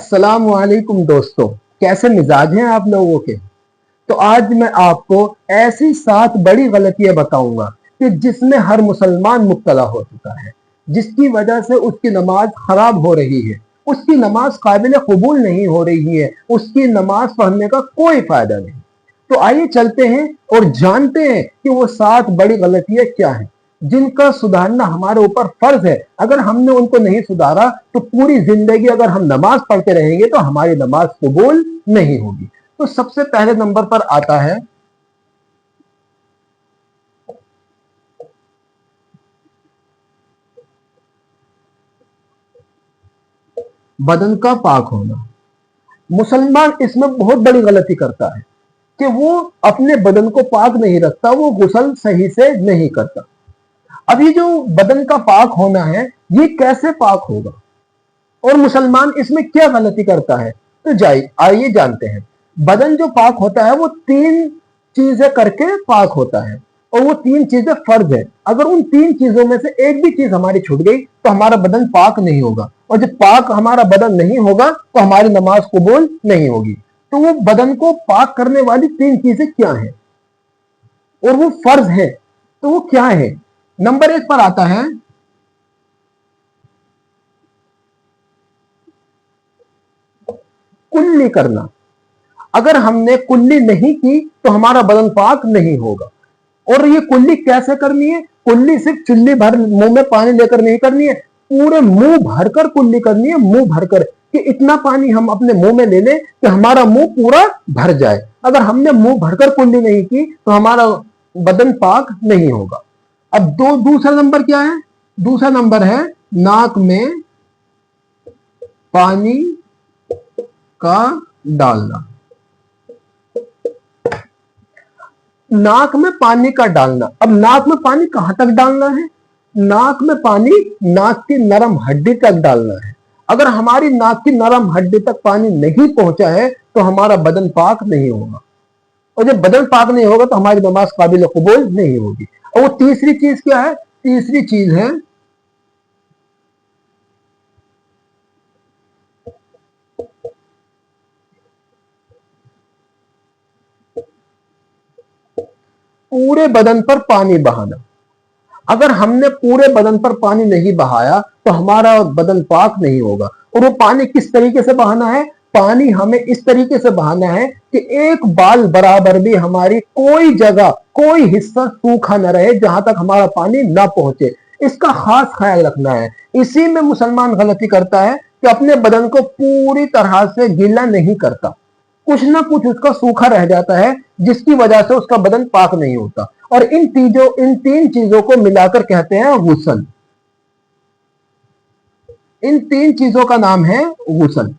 अस्सलाम वालेकुम दोस्तों, कैसे मिजाज हैं आप लोगों के। तो आज मैं आपको ऐसी 7 बड़ी गलतियां बताऊंगा कि जिसमें हर मुसलमान मुब्तला हो चुका है, जिसकी वजह से उसकी नमाज खराब हो रही है, उसकी नमाज काबिल कबूल नहीं हो रही है, उसकी नमाज पढ़ने का कोई फायदा नहीं। तो आइए चलते हैं और जानते हैं कि वो 7 बड़ी गलतियां क्या हैं जिनका सुधारना हमारे ऊपर फर्ज है। अगर हमने उनको नहीं सुधारा तो पूरी जिंदगी अगर हम नमाज पढ़ते रहेंगे तो हमारी नमाज कबूल नहीं होगी। तो सबसे पहले नंबर पर आता है बदन का पाक होना। मुसलमान इसमें बहुत बड़ी गलती करता है कि वो अपने बदन को पाक नहीं रखता, वो गुस्ल सही से नहीं करता। अब ये जो बदन का पाक होना है, ये कैसे पाक होगा और मुसलमान इसमें क्या गलती करता है, तो आइए जानते हैं। बदन जो पाक होता है वो 3 चीजें करके पाक होता है और वो 3 चीजें फर्ज है। अगर उन 3 चीजों में से एक भी चीज हमारी छूट गई तो हमारा बदन पाक नहीं होगा, और जब पाक हमारा बदन नहीं होगा तो हमारी नमाज कबूल नहीं होगी। तो वो बदन को पाक करने वाली 3 चीजें क्या हैं और वो फर्ज है, तो वो क्या है। नंबर 1 पर आता है कुल्ली करना। अगर हमने कुल्ली नहीं की तो हमारा बदन पाक नहीं होगा। और ये कुल्ली कैसे करनी है? कुल्ली सिर्फ चुल्ली भर मुंह में पानी लेकर नहीं करनी है, पूरे मुंह भरकर कुल्ली करनी है, मुंह भरकर, कि इतना पानी हम अपने मुंह में ले लें कि हमारा मुंह पूरा भर जाए। अगर हमने मुंह भरकर कुल्ली नहीं की तो हमारा बदन पाक नहीं होगा। अब दूसरा नंबर क्या है? दूसरा नंबर है नाक में पानी का डालना। नाक में पानी का डालना। अब नाक में पानी कहां तक डालना है? नाक में पानी नाक की नरम हड्डी तक डालना है। अगर हमारी नाक की नरम हड्डी तक पानी नहीं पहुंचा है तो हमारा बदन पाक नहीं होगा, और जब बदन पाक नहीं होगा तो हमारी नमाज काबिल कबूल नहीं होगी। और वो तीसरी चीज क्या है? तीसरी चीज है पूरे बदन पर पानी बहाना। अगर हमने पूरे बदन पर पानी नहीं बहाया तो हमारा बदन पाक नहीं होगा। और वो पानी किस तरीके से बहाना है? पानी हमें इस तरीके से बहाना है कि एक बाल बराबर भी हमारी कोई जगह, कोई हिस्सा सूखा न रहे जहां तक हमारा पानी ना पहुंचे। इसका खास ख्याल रखना है। इसी में मुसलमान गलती करता है कि अपने बदन को पूरी तरह से गीला नहीं करता, कुछ ना कुछ उसका सूखा रह जाता है, जिसकी वजह से उसका बदन पाक नहीं होता। और इन 3 चीजों को मिलाकर कहते हैं गुस्ल। इन 3 चीजों का नाम है गुस्ल।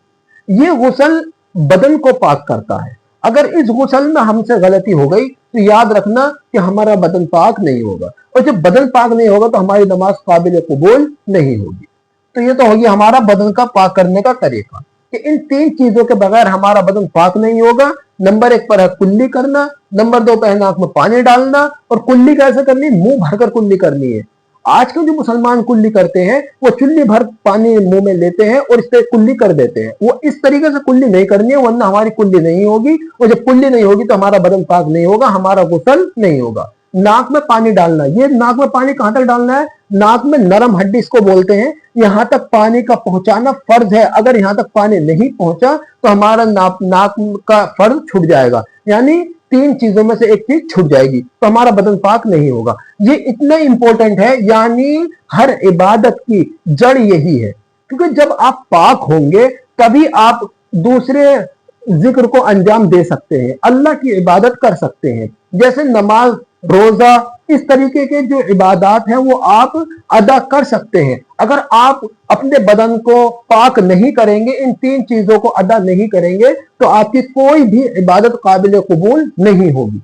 ये गुस्ल बदन को पाक करता है। अगर इस गुस्ल में हमसे गलती हो गई तो याद रखना कि हमारा बदन पाक नहीं होगा, और जब बदन पाक नहीं होगा तो हमारी नमाज काबिल कबूल नहीं होगी। तो ये तो होगी हमारा बदन का पाक करने का तरीका कि इन 3 चीजों के बगैर हमारा बदन पाक नहीं होगा। नंबर 1 पर है कुल्ली करना, नंबर 2 पर है नाक में पानी डालना। और कुल्ली कैसे करनी? मुंह भरकर कुल्ली करनी है। आजकल जो मुसलमान कुल्ली करते हैं वो चुल्ली भर पानी मुंह में लेते हैं और इस तरह कुल्ली कर देते हैं। वो इस तरीके से कुल्ली नहीं करनी है, वरना हमारी कुल्ली नहीं होगी, और जब कुल्ली नहीं होगी तो हमारा बदन पाक नहीं होगा, हमारा गुस्ल नहीं होगा। नाक में पानी डालना, ये नाक में पानी कहां तक डालना है? नाक में नरम हड्डी इसको बोलते हैं, यहां तक पानी का पहुंचाना फर्ज है। अगर यहां तक पानी नहीं पहुंचा तो हमारा नाक का फर्ज छूट जाएगा, यानी 3 चीजों में से एक चीज छूट जाएगी तो हमारा बदन पाक नहीं होगा। ये इतना इंपॉर्टेंट है, यानी हर इबादत की जड़ यही है, क्योंकि जब आप पाक होंगे तभी आप दूसरे जिक्र को अंजाम दे सकते हैं, अल्लाह की इबादत कर सकते हैं। जैसे नमाज, रोजा, इस तरीके के जो इबादत हैं वो आप अदा कर सकते हैं। अगर आप अपने बदन को पाक नहीं करेंगे, इन 3 चीजों को अदा नहीं करेंगे, तो आपकी कोई भी इबादत काबिल कबूल नहीं होगी।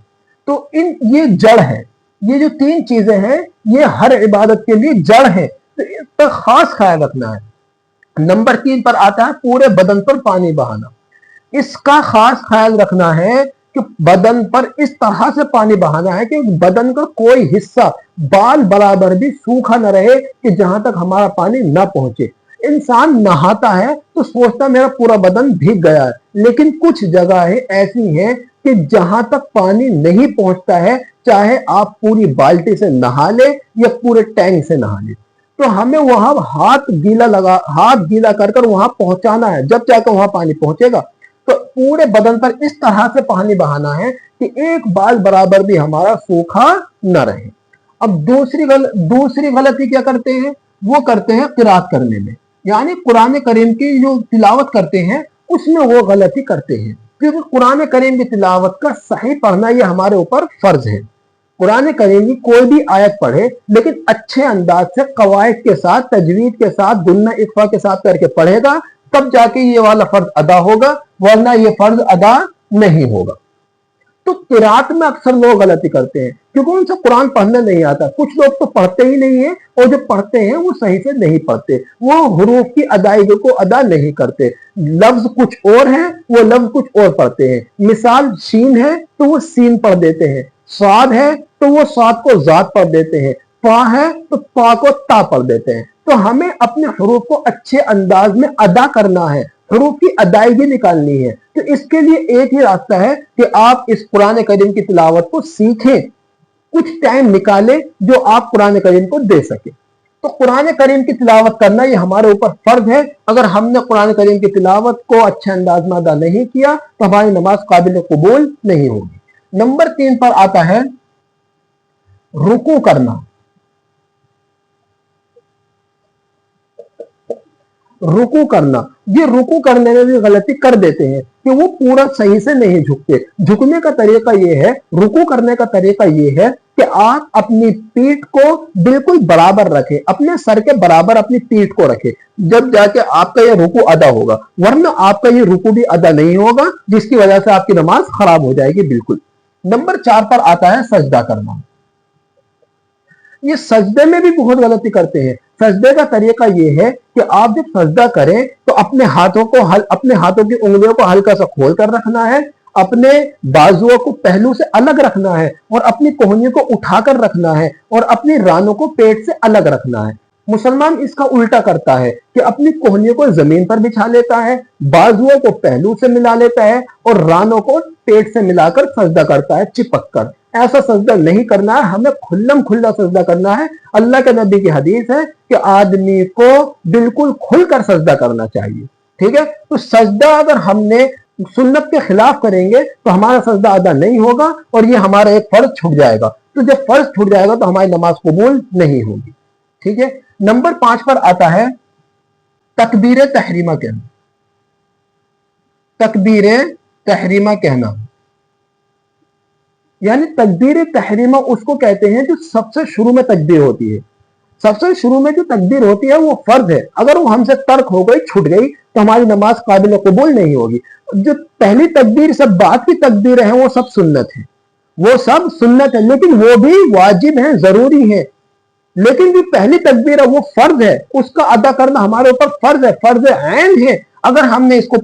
तो ये जड़ है, ये जो 3 चीजें हैं ये हर इबादत के लिए जड़ है, तो इसका खास ख्याल रखना है। नंबर 3 पर आता है पूरे बदन पर पानी बहाना। इसका खास ख्याल रखना है कि बदन पर इस तरह से पानी बहाना है कि बदन का कोई हिस्सा बाल बराबर भी सूखा न रहे, कि जहां तक हमारा पानी ना पहुंचे। इंसान नहाता है तो सोचता मेरा पूरा बदन भीग गया है, लेकिन कुछ जगहें ऐसी हैं कि जहां तक पानी नहीं पहुंचता है, चाहे आप पूरी बाल्टी से नहा ले या पूरे टैंक से नहा ले, तो हमें वहां हाथ गीला कर कर वहां पहुंचाना है, जब जाकर वहां पानी पहुंचेगा। तो पूरे बदन पर इस तरह से पानी बहाना है कि एक बाल बराबर भी हमारा सूखा न रहे। अब दूसरी गलती क्या करते हैं, वो करते हैं किरात करने में, यानी कुरान करीम की जो तिलावत करते हैं उसमें वो गलती करते हैं, क्योंकि कुरान करीम की तिलावत का सही पढ़ना ये हमारे ऊपर फर्ज है। कुरान करीम की कोई भी आयत पढ़े, लेकिन अच्छे अंदाज से कवायद के साथ, तजवीद के साथ, गुन्ना इख्फा के साथ करके पढ़ेगा, तब जाके ये वाला फर्ज अदा होगा, वरना ये फर्ज अदा नहीं होगा। तो किरात में अक्सर लोग गलती करते हैं क्योंकि उनसे कुरान पढ़ने नहीं आता। कुछ लोग तो पढ़ते ही नहीं है, और जो पढ़ते हैं वो सही से नहीं पढ़ते, वो हुरूफ की अदायगी को अदा नहीं करते। लफ्ज कुछ और है, वो लफ्ज कुछ और पढ़ते हैं। मिसाल शीन है तो वो सीन पढ़ देते हैं, स्वाद है तो वो स्वाद को जात पढ़ देते हैं, पा है तो पा को ता पढ़ देते हैं। तो हमें अपने हुरूफ को अच्छे अंदाज में अदा करना है, हुरूफ की अदायगी निकालनी है। तो इसके लिए एक ही रास्ता है कि आप इस कुरान करीम की तिलावत को सीखें, कुछ टाइम निकालें जो आप कुरान करीम को दे सके। तो कुरान करीम की तिलावत करना ये हमारे ऊपर फर्ज है। अगर हमने कुरान करीम की तिलावत को अच्छे अंदाज में अदा नहीं किया तो हमारी नमाज काबिल कबूल नहीं होगी। नंबर 3 पर आता है रुकू करना। रुकू करना, ये रुकू करने में भी गलती कर देते हैं कि वो पूरा सही से नहीं झुकते। झुकने का तरीका ये है, रुकू करने का तरीका ये है कि आप अपनी पीठ को बिल्कुल बराबर रखें, अपने सर के बराबर अपनी पीठ को रखें, जब जाके आपका ये रुकू अदा होगा, वरना आपका ये रुकू भी अदा नहीं होगा, जिसकी वजह से आपकी नमाज खराब हो जाएगी बिल्कुल। नंबर 4 पर आता है सजदा करना। ये सजदे में भी बहुत गलती करते हैं। सजदे का तरीका ये है कि आप जब सजदा करें तो अपने हाथों की उंगलियों को हल्का सा खोल कर रखना है, अपने बाजुओं को पहलू से अलग रखना है, और अपनी कोहनियों को उठाकर रखना है, और अपनी रानों को पेट से अलग रखना है। मुसलमान इसका उल्टा करता है कि अपनी कोहनियों को जमीन पर बिछा लेता है, बाजुओं को पहलू से मिला लेता है, और रानों को पेट से मिलाकर सजदा करता है चिपक कर। ऐसा सजदा नहीं करना है, हमें खुल्लम खुल्ला सजदा करना है। अल्लाह के नबी की हदीस है कि आदमी को बिल्कुल खुलकर सजदा करना चाहिए। ठीक है, तो सजदा अगर हमने सुन्नत के खिलाफ करेंगे तो हमारा सजदा अदा नहीं होगा, और ये हमारा एक फर्ज छूट जाएगा। तो जब फर्ज छूट जाएगा तो हमारी नमाज कबूल नहीं होगी। ठीक है, नंबर 5 पर आता है तकबीर तहरीमा कहना। तकबीर तहरीमा कहना यानी तकबीर तहरीमा उसको कहते हैं जो सबसे शुरू में तकबीर होती है। सबसे शुरू में जो तकबीर होती है वो फर्ज है, अगर वो हमसे तर्क हो गई, छूट गई, तो हमारी नमाज काबिल कबूल नहीं होगी। जो पहली तकबीर सब बाद की तकबीर है वो सब सुन्नत है, वो सब सुन्नत है, लेकिन वो भी वाजिब है, जरूरी है। लेकिन जो पहली तकबीर है वो फर्ज है, उसका अदा करना हमारे ऊपर फर्ज है, फर्ज ऐन है। अगर हमने इसको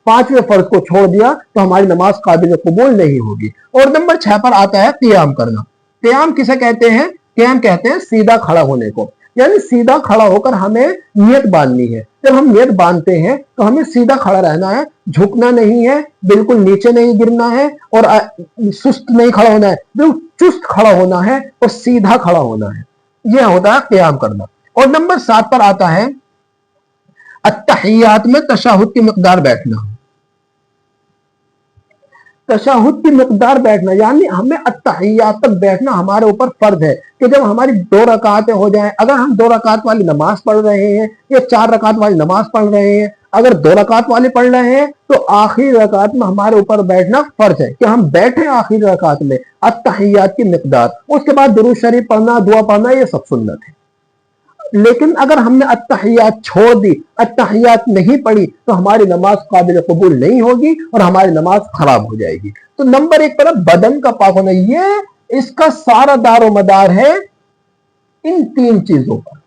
पांचवें फर्ज को छोड़ दिया तो हमारी नमाज काबिल कबूल नहीं होगी। और नंबर 6 पर आता है क़ियाम करना। क़ियाम किसे कहते हैं? क़ियाम कहते हैं सीधा खड़ा होने को, यानी सीधा खड़ा होकर हमें नियत बांधनी है। जब हम नियत बांधते हैं तो हमें सीधा खड़ा रहना है, झुकना नहीं है, बिल्कुल नीचे नहीं गिरना है, और सुस्त नहीं खड़ा होना है, बिल्कुल चुस्त खड़ा होना है और सीधा खड़ा होना है। यह होता है क़ियाम करना। और नंबर 7 पर आता है अत्तहियात में तशहुद की मिक़दार बैठना। तशहुद की मिक़दार बैठना यानी हमें अत्तहियात तक बैठना हमारे ऊपर फर्ज है कि जब हमारी 2 रकातें हो जाएं, अगर हम 2 रकात वाली नमाज पढ़ रहे हैं या 4 रकात वाली नमाज पढ़ रहे हैं, अगर 2 रकात वाली पढ़ रहे हैं तो आखिरी रकात में हमारे ऊपर बैठना फर्ज है कि हम बैठे आखिरी रकात में अत्तहियात की मिक़दार। उसके बाद दुरूद शरीफ पढ़ना, दुआ पढ़ना, ये सब सुन्नत है। लेकिन अगर हमने अत्तहियात छोड़ दी, अत्तहियात नहीं पढ़ी, तो हमारी नमाज काबिल कबूल नहीं होगी और हमारी नमाज खराब हो जाएगी। तो नंबर 1 पर बदन का पाक होना, ये इसका सारा दारो मदार है इन 3 चीजों पर।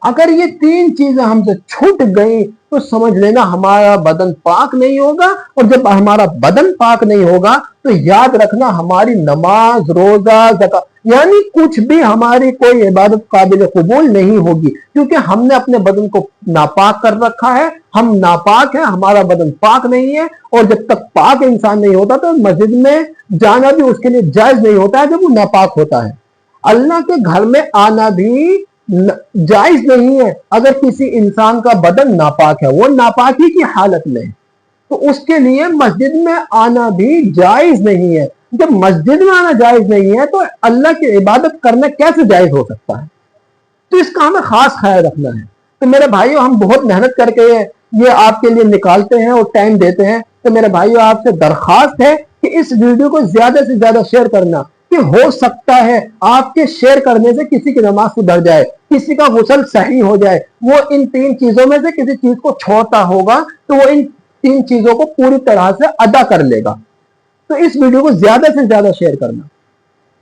अगर ये 3 चीजें हमसे छूट गई तो समझ लेना हमारा बदन पाक नहीं होगा, और जब हमारा बदन पाक नहीं होगा तो याद रखना हमारी नमाज, रोजा, ज़कात यानी कुछ भी हमारी कोई इबादत काबिल कबूल नहीं होगी, क्योंकि हमने अपने बदन को नापाक कर रखा है। हम नापाक हैं, हमारा बदन पाक नहीं है, और जब तक पाक इंसान नहीं होता तो मस्जिद में जाना भी उसके लिए जायज नहीं होता है जब वो नापाक होता है। अल्लाह के घर में आना भी जायज नहीं है अगर किसी इंसान का बदन नापाक है, वो नापाकी की हालत में, तो उसके लिए मस्जिद में आना भी जायज नहीं है। जब मस्जिद में आना जायज नहीं है तो अल्लाह की इबादत करना कैसे जायज हो सकता है? तो इसका हमें खास ख्याल रखना है। तो मेरे भाइयों, हम बहुत मेहनत करके ये आपके लिए निकालते हैं और टाइम देते हैं, तो मेरे भाइयों आपसे दरखास्त है कि इस वीडियो को ज्यादा से ज्यादा शेयर करना, कि हो सकता है आपके शेयर करने से किसी की नमाज सुधर जाए, किसी का गुस्ल सही हो जाए। वो इन 3 चीजों में से किसी चीज को छोड़ता होगा तो वो इन 3 चीजों को पूरी तरह से अदा कर लेगा। तो इस वीडियो को ज्यादा से ज्यादा शेयर करना,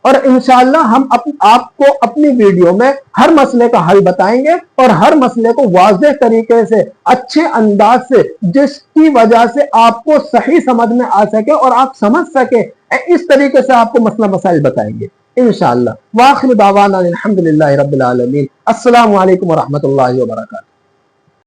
और इंशाअल्लाह हम आपको अपनी वीडियो में हर मसले का हल बताएंगे, और हर मसले को वाज़ेह तरीके से, अच्छे अंदाज से, जिसकी वजह से आपको सही समझ में आ सके और आप समझ सके, इस तरीके से आपको मसला मसाइल बताएंगे इंशाअल्लाह। वाखिर दावाना अल्हम्दुलिल्लाहि रब्बिल आलमीन। अस्सलामु अलैकुम व रहमतुल्लाहि व बरकातहू।